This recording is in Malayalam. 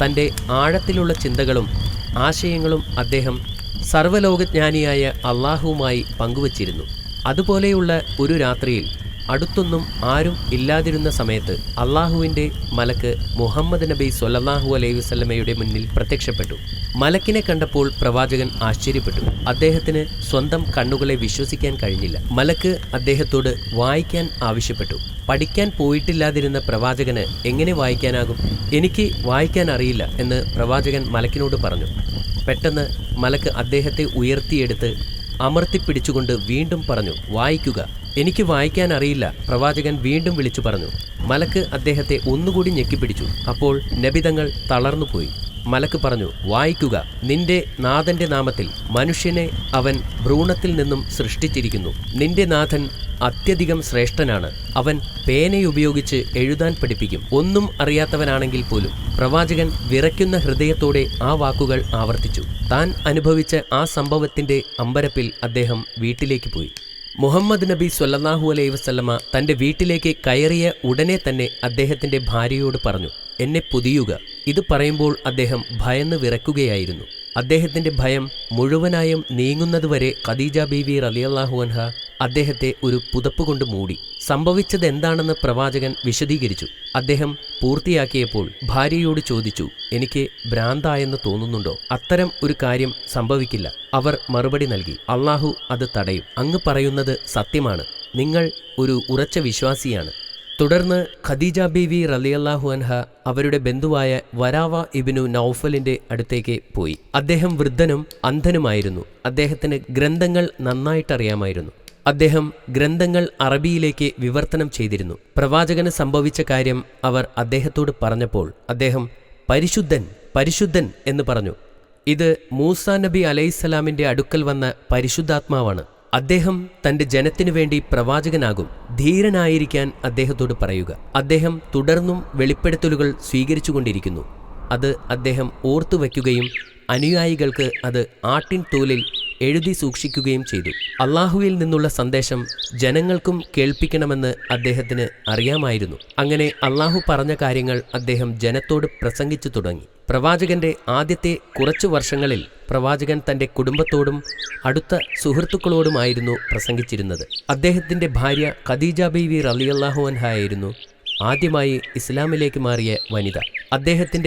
തൻ്റെ ആഴത്തിലുള്ള ചിന്തകളും ആശയങ്ങളും അദ്ദേഹം സർവ്വലോകജ്ഞാനിയായ അള്ളാഹുവുമായി പങ്കുവച്ചിരുന്നു. അതുപോലെയുള്ള ഒരു രാത്രിയിൽ അടുത്തൊന്നും ആരും ഇല്ലാതിരുന്ന സമയത്ത് അള്ളാഹുവിൻ്റെ മലക്ക് മുഹമ്മദ് നബി സ്വല്ലല്ലാഹു അലൈഹി വസല്ലമയുടെ മുന്നിൽ പ്രത്യക്ഷപ്പെട്ടു. മലക്കിനെ കണ്ടപ്പോൾ പ്രവാചകൻ ആശ്ചര്യപ്പെട്ടു. അദ്ദേഹത്തിന് സ്വന്തം കണ്ണുകളെ വിശ്വസിക്കാൻ കഴിഞ്ഞില്ല. മലക്ക് അദ്ദേഹത്തോട് വായിക്കാൻ ആവശ്യപ്പെട്ടു. പഠിക്കാൻ പോയിട്ടില്ലാതിരുന്ന പ്രവാചകന് എങ്ങനെ വായിക്കാനാകും? എനിക്ക് വായിക്കാൻ അറിയില്ല എന്ന് പ്രവാചകൻ മലക്കിനോട് പറഞ്ഞു. പെട്ടെന്ന് മലക്ക് അദ്ദേഹത്തെ ഉയർത്തിയെടുത്ത് അമർത്തിപ്പിടിച്ചുകൊണ്ട് വീണ്ടും പറഞ്ഞു, വായിക്കുക. എനിക്ക് വായിക്കാൻ അറിയില്ല, പ്രവാചകൻ വീണ്ടും വിളിച്ചു പറഞ്ഞു. മലക്ക് അദ്ദേഹത്തെ ഒന്നുകൂടി ഞെക്കിപ്പിടിച്ചു. അപ്പോൾ നബിതങ്ങൾ തളർന്നുപോയി. മലക്ക് പറഞ്ഞു, വായിക്കുക. നിന്റെ നാഥന്റെ നാമത്തിൽ മനുഷ്യനെ അവൻ ഭ്രൂണത്തിൽ നിന്നും സൃഷ്ടിച്ചിരിക്കുന്നു. നിന്റെ നാഥൻ അത്യധികം ശ്രേഷ്ഠനാണ്. അവൻ പേനയുപയോഗിച്ച് എഴുതാൻ പഠിപ്പിക്കും. ഒന്നും അറിയാത്തവനാണെങ്കിൽ പോലും. പ്രവാചകൻ വിറയ്ക്കുന്ന ഹൃദയത്തോടെ ആ വാക്കുകൾ ആവർത്തിച്ചു. താൻ അനുഭവിച്ച ആ സംഭവത്തിന്റെ അമ്പരപ്പിൽ അദ്ദേഹം വീട്ടിലേക്ക് പോയി. മുഹമ്മദ് നബി സ്വല്ലല്ലാഹു അലൈഹി വസല്ലമ തൻ്റെ വീട്ടിലേക്ക് കയറിയ ഉടനെ തന്നെ അദ്ദേഹത്തിൻ്റെ ഭാര്യയോട് പറഞ്ഞു, എന്നെ പൊതിയുക. ഇത് പറയുമ്പോൾ അദ്ദേഹം ഭയന്ന് വിറയ്ക്കുകയായിരുന്നു. അദ്ദേഹത്തിൻ്റെ ഭയം മുഴുവനായും നീങ്ങുന്നതുവരെ ഖദീജ ബീവി റളിയല്ലാഹു അൻഹ അദ്ദേഹത്തെ ഒരു പുതപ്പ് കൊണ്ട് മൂടി. സംഭവിച്ചത് എന്താണെന്ന് പ്രവാചകൻ വിശദീകരിച്ചു. അദ്ദേഹം പൂർത്തിയാക്കിയപ്പോൾ ഭാര്യയോട് ചോദിച്ചു, എനിക്ക് ഭ്രാന്തായെന്ന് തോന്നുന്നുണ്ടോ? അത്തരം ഒരു കാര്യം സംഭവിക്കില്ല. അവർ മറുപടി നൽകി, അള്ളാഹു അത് തടയും. അങ്ങ് പറയുന്നത് സത്യമാണ്. നിങ്ങൾ ഒരു ഉറച്ച വിശ്വാസിയാണ്. തുടർന്ന് ഖദീജ ബീവി റളിയല്ലാഹു അൻഹ അവരുടെ ബന്ധുവായ വരാവ ഇബ്നു നൗഫലിന്റെ അടുത്തേക്ക് പോയി. അദ്ദേഹം വൃദ്ധനും അന്ധനുമായിരുന്നു. അദ്ദേഹത്തിന് ഗ്രന്ഥങ്ങൾ നന്നായിട്ടറിയാമായിരുന്നു. അദ്ദേഹം ഗ്രന്ഥങ്ങൾ അറബിയിലേക്ക് വിവർത്തനം ചെയ്തിരുന്നു. പ്രവാചകന് സംഭവിച്ച കാര്യം അവർ അദ്ദേഹത്തോട് പറഞ്ഞപ്പോൾ അദ്ദേഹം പരിശുദ്ധൻ പരിശുദ്ധൻ എന്ന് പറഞ്ഞു. ഇത് മൂസാ നബി അലൈഹിസ്സലാമിന്റെ അടുക്കൽ വന്ന പരിശുദ്ധാത്മാവാണ്. അദ്ദേഹം തൻ്റെ ജനത്തിനു വേണ്ടി പ്രവാചകനാകും. ധീരനായിരിക്കാൻ അദ്ദേഹത്തോട് പറയുക. അദ്ദേഹം തുടർന്നും വെളിപ്പെടുത്തലുകൾ സ്വീകരിച്ചുകൊണ്ടിരിക്കുന്നു. അത് അദ്ദേഹം ഓർത്തുവയ്ക്കുകയും അനുയായികൾക്ക് അത് ആട്ടിൻ തോലിൽ എഴുതി സൂക്ഷിക്കുകയും ചെയ്തു. അള്ളാഹുവിൽ നിന്നുള്ള സന്ദേശം ജനങ്ങൾക്കും കേൾപ്പിക്കണമെന്ന് അദ്ദേഹത്തിന് അറിയാമായിരുന്നു. അങ്ങനെ അള്ളാഹു പറഞ്ഞ കാര്യങ്ങൾ അദ്ദേഹം ജനത്തോട് പ്രസംഗിച്ചു തുടങ്ങി. പ്രവാചകന്റെ ആദ്യത്തെ കുറച്ചു വർഷങ്ങളിൽ പ്രവാചകൻ തൻ്റെ കുടുംബത്തോടും അടുത്ത സുഹൃത്തുക്കളോടുമായിരുന്നു പ്രസംഗിച്ചിരുന്നത്. അദ്ദേഹത്തിൻ്റെ ഭാര്യ ഖദീജ ബീവി റളിയല്ലാഹു അൻഹ ആയിരുന്നു ആദ്യമായി ഇസ്ലാമിലേക്ക് മാറിയ വനിത. അദ്ദേഹത്തിൻ്റെ